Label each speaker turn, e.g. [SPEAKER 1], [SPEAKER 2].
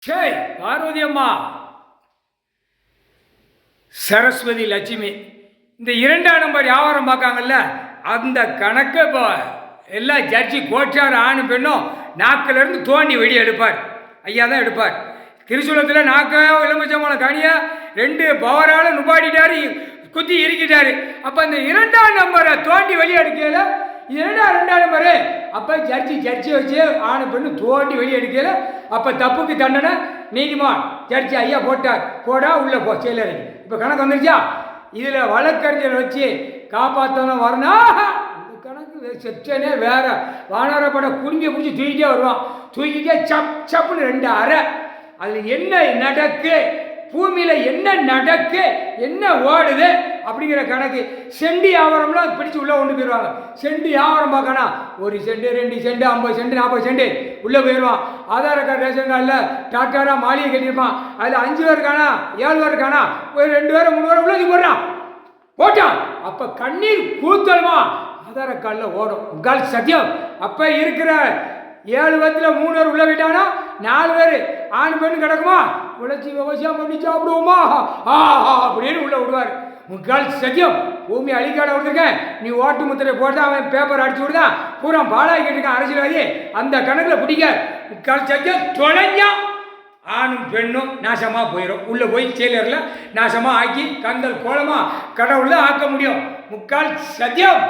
[SPEAKER 1] சே பார்வதி அம்மா, சரஸ்வதி, லட்சுமி, இந்த இரண்டாம் நம்பர் வியாபாரம் பார்க்காங்கல்ல, அந்த கணக்கை இப்போ எல்லாம் ஜட்ஜி கோச்சார் ஆணும் பெண்ணும் நாக்கிலிருந்து தோண்டி வெடி எடுப்பார். ஐயா தான் எடுப்பார். திருச்சூலத்தில் நாக்கையோ எலுமிச்சமான கனியா 2 பவரால் நுபாடிட்டாரு, குத்தி இறுக்கிட்டாரு. அப்போ அந்த இரண்டாம் நம்பரை தோண்டி வெளியே எடுக்கல, ரெண்டாம் நம்பரு. அப்போ ஜட்ஜி வச்சு ஆணு பெண்ணு தோண்டி வெளியே எடுக்கல. அப்போ தப்புக்கு தண்டனை நீதிமான் ஜட்ஜி ஐயா போட்டார், போடா உள்ளே போ செயலர். இப்போ கணக்கு வந்துருச்சா? இதில் வழக்கறிஞர் வச்சு காப்பாற்றணும் வரணும். அந்த கணக்கு செப்டனே வேற வானரப்பட குடும்பியை பிடிச்சி தூக்கிட்டே வருவான். தூக்கிட்டே சப்புன்னு 2 அறை. அதில் என்ன நடக்கு, பூமியில் என்ன நடக்கு, என்ன ஓடுது அப்படிங்கிற கணக்கு. செண்டு வியாபாரம்லாம் பிடிச்சி உள்ளே கொண்டு போயிடுவாங்க. செண்டு வியாபாரம் பார்க்கணும், 1 செண்டு 2 செண்டு 50 செண்டு 40 செண்டு உள்ளே போயிடுவான். ஆதார் கார்டு ரேஷன் கார்டில் டாக்டரா மாளிகை கட்டியிருப்பான். அதில் 5 பேர் காணா 7 பேர் காணா, ஒரு 2 பேரை 3 பேரை உள்ளே போடுறான், போட்டான். அப்போ கண்ணீர் கூத்தலுமா ஆதார் கார்டில் ஓடும். உங்கள் சத்தியம். அப்போ இருக்கிற 7 பேர்த்தில் 3 பேர் உள்ள விட்டானா 4 பேர் ஆண் பெண்ணு கிடக்குமா, உழைச்சி விவசாயம் பண்ணி சாப்பிடுவோமா அப்படின்னு உள்ள விடுவார். முக்கால் சத்தியம். பூமி அழிக்காட விட்டுருக்கேன், நீ ஓட்டு முத்திரை போட்டு அவன் பேப்பர் அடிச்சு விடுதான், பூரா பாலாகிட்டு இருக்கான் அரசியல்வாதி. அந்த கணக்கில் பிடிக்க முக்கால் சத்தியம் தொலைஞ்சா ஆணும் பெண்ணும் நாசமாக போயிடும். உள்ளே போய் செயலரில் நாசமாக ஆக்கி கந்தல் கோலமாக கடவுளில் ஆக்க முடியும். முக்கால் சத்தியம்.